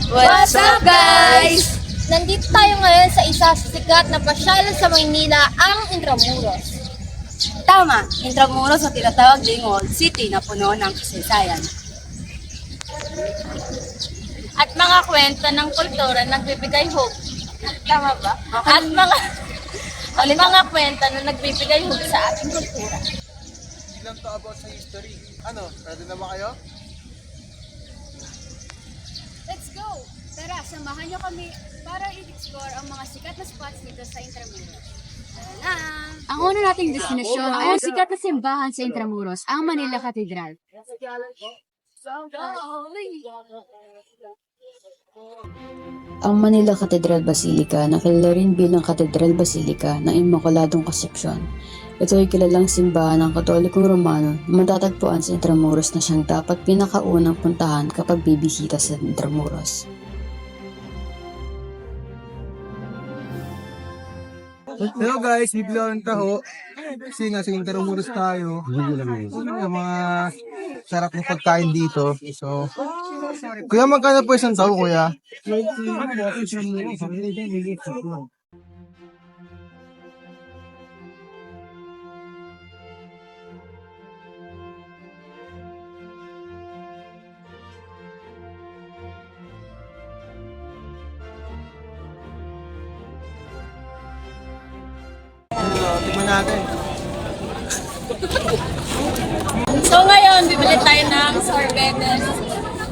What's up, guys? Nandito tayo ngayon sa isa sa sikat na pasyalan sa Maynila, ang Intramuros. Tama, Intramuros o tinatawag ding Old City na puno ng kasaysayan. At mga kwento ng kultura nagbibigay hope. Tama ba? Okay. At mga kwento na nagbibigay hope sa ating kultura. Ilang to about sa history. Ano, ready na ba kayo? Let's go! Tara, samahan niyo kami para i-explore ang mga sikat na spots dito sa Intramuros. Tara na! Ang una nating destinasyon ay ang sikat na simbahan sa Intramuros, ang Manila Cathedral. Ang Manila Cathedral Basilica nakilala rin bilang Cathedral Basilica ng Immaculadong Concepcion. Ito ay kilalang simbahan ng Katolikong Romano na matatagpuan sa Intramuros na siyang dapat pinakaunang puntahan kapag bibisita sa Intramuros. Hello guys, bibili ako ng taho. Kasi nga sa Intramuros tayo. Yung mga sarap ng pagkain dito. So, kuya, magkano po isang taho, kuya? Tignan natin. So ngayon, bibili tayo ng sorbetes.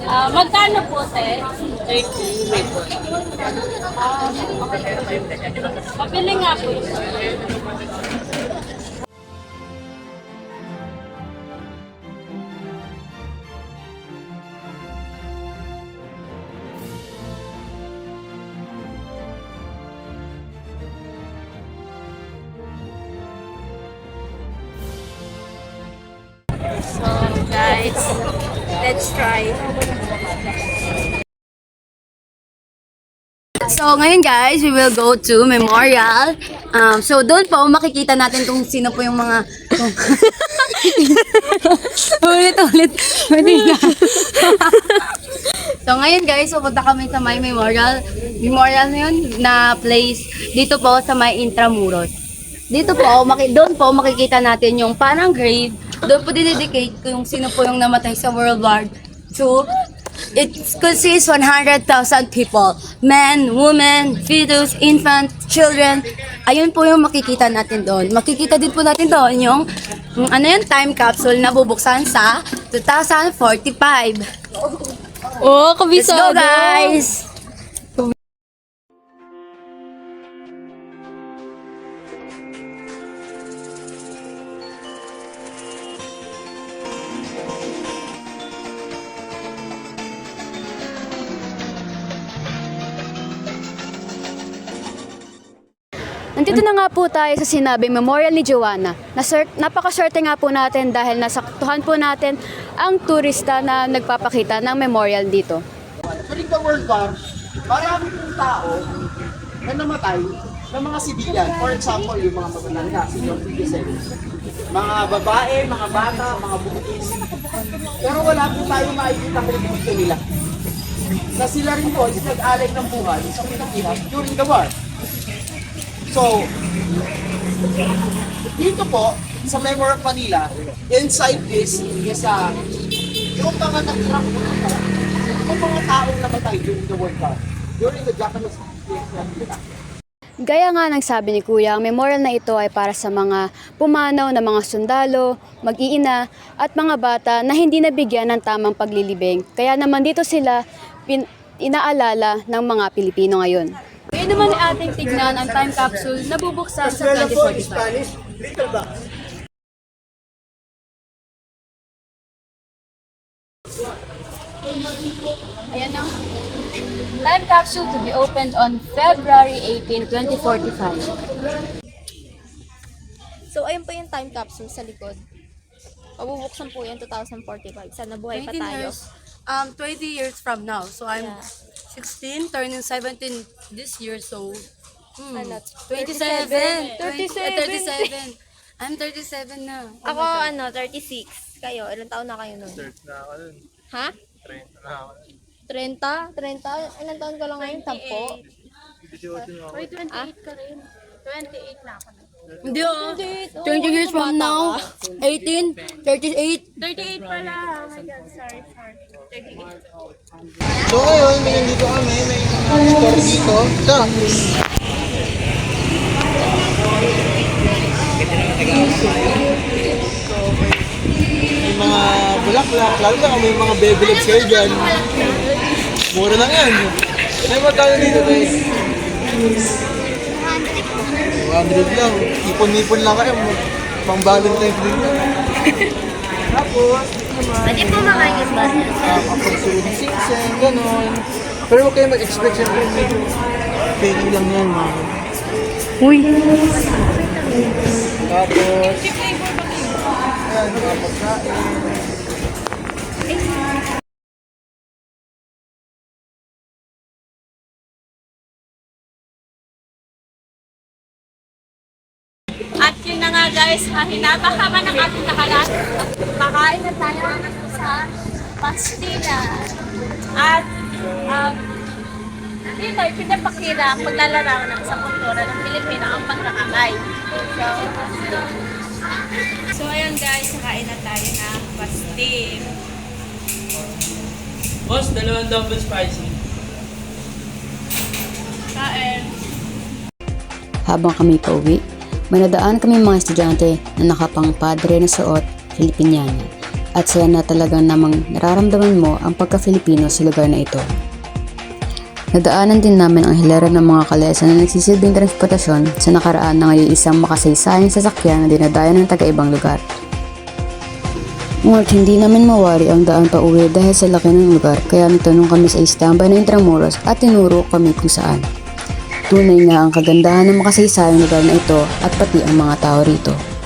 Magkano po, te? 30. Pabili nga po. So guys, let's try. So ngayon guys, we will go to Memorial. So doon po makikita natin kung sino po yung mga ulit. Pwede na. So ngayon guys, pupunta kami sa may Memorial. Memorial na yun na place dito po sa may Intramuros. Dito po, doon po makikita natin yung parang grave. Doon po dinedicate kung sino po yung namatay sa World War II. It consists 100,000 people. Men, women, fetus, infant, children. Ayun po yung makikita natin doon. Makikita din po natin doon yung time capsule na bubuksan sa 2045. Oh, Let's go guys! Nandito na nga po tayo sa sinabing Memorial ni Joanna. Napakaswerte nga po natin dahil nasaktuhan po natin ang turista na nagpapakita ng memorial dito. During the World War, marami pong tao na namatay ng mga sibilyan. For example, yung mga matatanda, senior citizens. Mga babae, mga bata, mga buntis. Pero wala po tayo makikita kritikito nila. Na sila rin po, nag-alay ng buhay sa Pilipinas during the war. So, dito po, sa Memory of Manila, inside this is yung mga nag-track po dito, yung mga taong namatay during the World War, during the Japanese occupation. Gaya nga ng sabi ni Kuya, ang memorial na ito ay para sa mga pumanaw na mga sundalo, mag-iina at mga bata na hindi nabigyan ng tamang paglilibing. Kaya naman dito sila inaalala ng mga Pilipino ngayon. Ngayon naman ay ating tignan ang time capsule na bubuksan sa 2045. Little box. Ayan ang time capsule to be opened on February 18, 2045. So ayun po yung time capsule sa likod. Pabubuksan po yan 2045. Sana buhay pa 20 tayo. years, 20 years from now. So I'm 16, turning 17 this year. So, Ano, 27. 37. 37. I'm 37 na. Ako 36. Kayo, ilang taon na kayo nun? 30 na ako nun. Ha? 30 na ako nun. 30? 30? Ilan taon ka lang ngayon? 10? Uy, 28 ka rin. 28 na ako. Hindi oh. 20 years from now, 18, 38. 38 pala. Oh my God, sorry. 38. So ngayon, may nandito kami, may store dito. So, may mga bulaklak, lalo na kung may mga bebelets kayo dyan. Mura lang yan. May magkano dito guys? 200 lang. Ipon-ipon lang kayo. Pang Valentine's din yan. Tapos, Pwede po makakit ba? kapag sulit singseng, gano'n. Pero huwag kayo mag-expect siyempre medyo fake lang yan, mga. Uy. Tapos, ayan, mga pagkain. At yun na nga guys, hinapakaman ng ating nakalat. Makain na tayo sa pastila. At dito, pinapakita ang paglalarawan sa kultura ng Pilipino ang pagkakamay. So ayun guys, kain na tayo na pastil. Boss, dalawang double spicy. Kain. Habang kami pauwi, may nadaan kami mga estudyante na nakapang padre na suot, Filipiniana. At saya na talagang namang nararamdaman mo ang pagka-Filipino sa lugar na ito. Nadaanan din namin ang hilera ng mga kalesa na nagsisilbing transportasyon sa nakaraan na ngayon isang makasaysayang sasakyan na dinadayan ng taga-ibang lugar. Ngunit hindi namin mawari ang daan pa uwi dahil sa laki ng lugar kaya nagtanong kami sa istambay ng Intramuros at tinuro kami kung saan. Tunay nga ang kagandahan ng makasaysayang lugar na ito at pati ang mga tao rito.